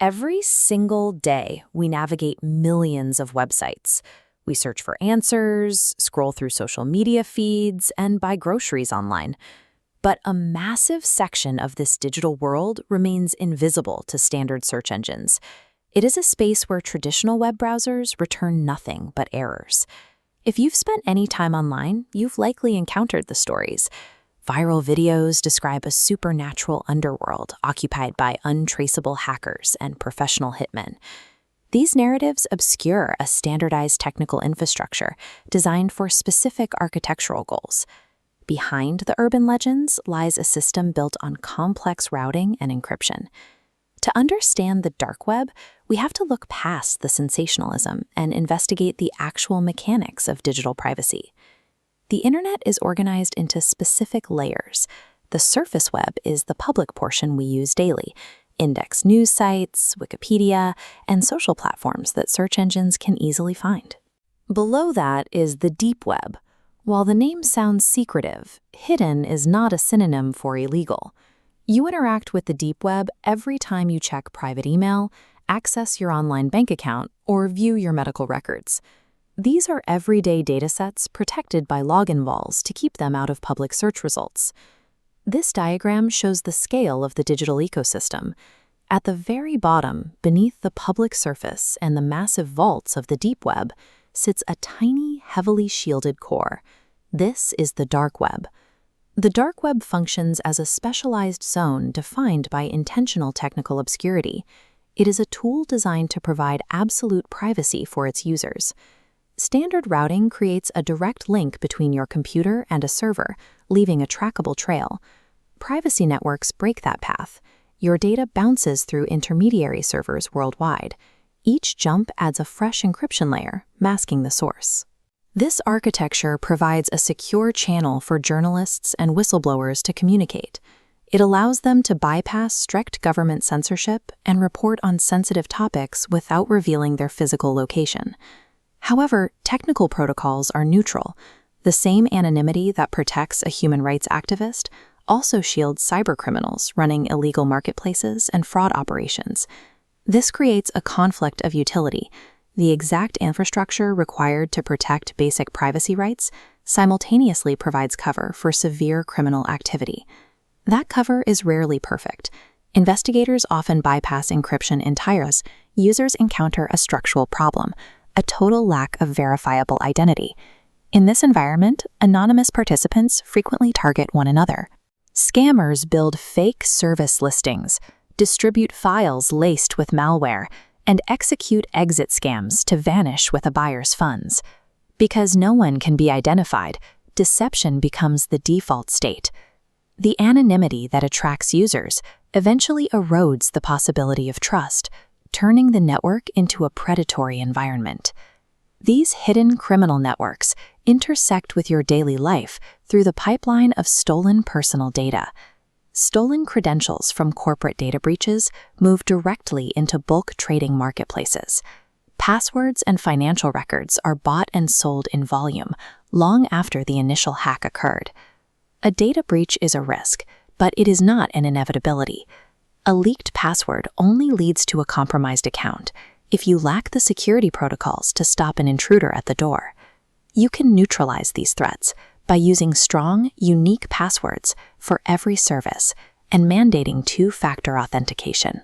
Every single day, we navigate millions of websites. We search for answers, scroll through social media feeds, and buy groceries online. But a massive section of this digital world remains invisible to standard search engines. It is a space where traditional web browsers return nothing but errors. If you've spent any time online, you've likely encountered the stories. Viral videos describe a supernatural underworld occupied by untraceable hackers and professional hitmen. These narratives obscure a standardized technical infrastructure designed for specific architectural goals. Behind the urban legends lies a system built on complex routing and encryption. To understand the dark web, we have to look past the sensationalism and investigate the actual mechanics of digital privacy. The internet is organized into specific layers. The surface web is the public portion we use daily: index news sites, Wikipedia, and social platforms that search engines can easily find. Below that is the deep web. While the name sounds secretive, hidden is not a synonym for illegal. You interact with the deep web every time you check private email, access your online bank account, or view your medical records. These are everyday datasets protected by login walls to keep them out of public search results. This diagram shows the scale of the digital ecosystem. At the very bottom, beneath the public surface and the massive vaults of the deep web, sits a tiny, heavily shielded core. This is the dark web. The dark web functions as a specialized zone defined by intentional technical obscurity. It is a tool designed to provide absolute privacy for its users. Standard routing creates a direct link between your computer and a server, leaving a trackable trail. Privacy networks break that path. Your data bounces through intermediary servers worldwide. Each jump adds a fresh encryption layer, masking the source. This architecture provides a secure channel for journalists and whistleblowers to communicate. It allows them to bypass strict government censorship and report on sensitive topics without revealing their physical location. However, technical protocols are neutral. The same anonymity that protects a human rights activist also shields cybercriminals running illegal marketplaces and fraud operations. This creates a conflict of utility. The exact infrastructure required to protect basic privacy rights simultaneously provides cover for severe criminal activity. That cover is rarely perfect. Investigators often bypass encryption entirely. Users encounter a structural problem: a total lack of verifiable identity. In this environment, anonymous participants frequently target one another. Scammers build fake service listings, distribute files laced with malware, and execute exit scams to vanish with a buyer's funds. Because no one can be identified, deception becomes the default state. The anonymity that attracts users eventually erodes the possibility of trust, turning the network into a predatory environment. These hidden criminal networks intersect with your daily life through the pipeline of stolen personal data. Stolen credentials from corporate data breaches move directly into bulk trading marketplaces. Passwords and financial records are bought and sold in volume long after the initial hack occurred. A data breach is a risk, but it is not an inevitability. A leaked password only leads to a compromised account if you lack the security protocols to stop an intruder at the door. You can neutralize these threats by using strong, unique passwords for every service and mandating two-factor authentication.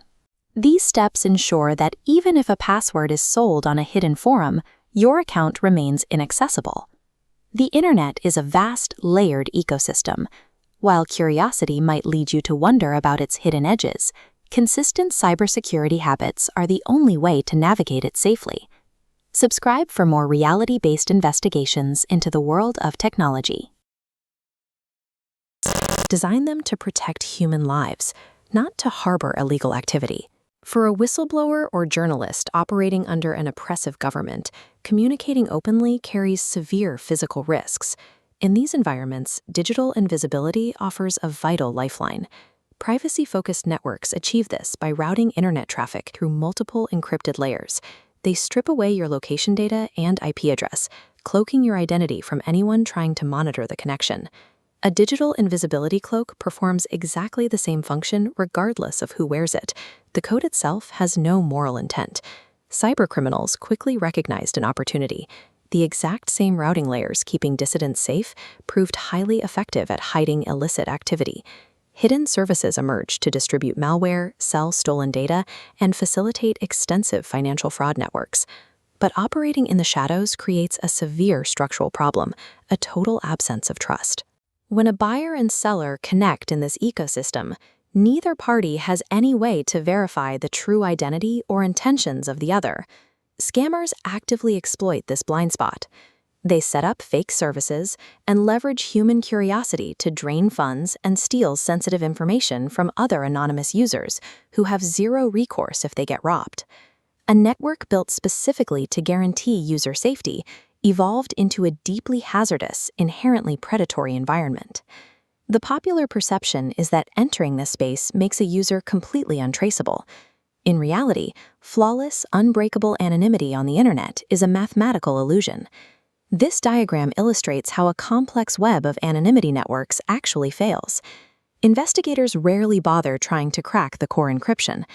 These steps ensure that even if a password is sold on a hidden forum, your account remains inaccessible. The internet is a vast, layered ecosystem. While curiosity might lead you to wonder about its hidden edges, consistent cybersecurity habits are the only way to navigate it safely. Subscribe for more reality-based investigations into the world of technology. Design them to protect human lives, not to harbor illegal activity. For a whistleblower or journalist operating under an oppressive government, communicating openly carries severe physical risks. In these environments, digital invisibility offers a vital lifeline. Privacy-focused networks achieve this by routing internet traffic through multiple encrypted layers. They strip away your location data and IP address, cloaking your identity from anyone trying to monitor the connection. A digital invisibility cloak performs exactly the same function regardless of who wears it. The code itself has no moral intent. Cybercriminals quickly recognized an opportunity. The exact same routing layers keeping dissidents safe proved highly effective at hiding illicit activity. Hidden services emerged to distribute malware, sell stolen data, and facilitate extensive financial fraud networks. But operating in the shadows creates a severe structural problem, a total absence of trust. When a buyer and seller connect in this ecosystem, neither party has any way to verify the true identity or intentions of the other. Scammers actively exploit this blind spot. They set up fake services and leverage human curiosity to drain funds and steal sensitive information from other anonymous users who have zero recourse if they get robbed. A network built specifically to guarantee user safety evolved into a deeply hazardous, inherently predatory environment. The popular perception is that entering this space makes a user completely untraceable. In reality, flawless, unbreakable anonymity on the internet is a mathematical illusion. This diagram illustrates how a complex web of anonymity networks actually fails. Investigators rarely bother trying to crack the core encryption.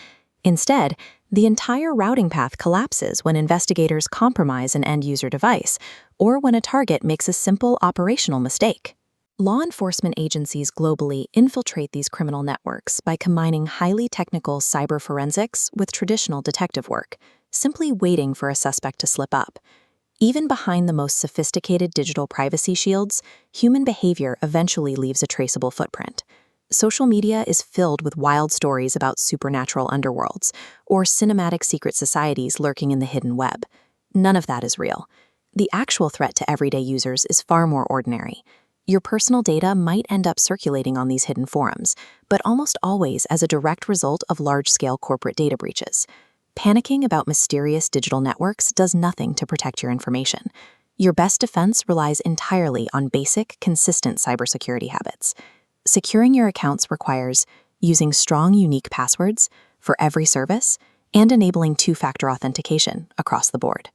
Instead, the entire routing path collapses when investigators compromise an end-user device or when a target makes a simple operational mistake. Law enforcement agencies globally infiltrate these criminal networks by combining highly technical cyber forensics with traditional detective work, simply waiting for a suspect to slip up. Even behind the most sophisticated digital privacy shields, human behavior eventually leaves a traceable footprint. Social media is filled with wild stories about supernatural underworlds or cinematic secret societies lurking in the hidden web. None of that is real. The actual threat to everyday users is far more ordinary. Your personal data might end up circulating on these hidden forums, but almost always as a direct result of large-scale corporate data breaches. Panicking about mysterious digital networks does nothing to protect your information. Your best defense relies entirely on basic, consistent cybersecurity habits. Securing your accounts requires using strong, unique passwords for every service and enabling two-factor authentication across the board.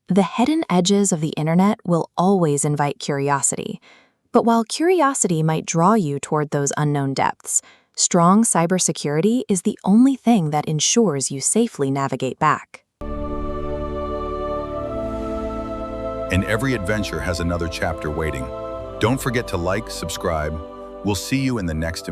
The hidden edges of the internet will always invite curiosity. But while curiosity might draw you toward those unknown depths, strong cybersecurity is the only thing that ensures you safely navigate back. And every adventure has another chapter waiting. Don't forget to like, subscribe. We'll see you in the next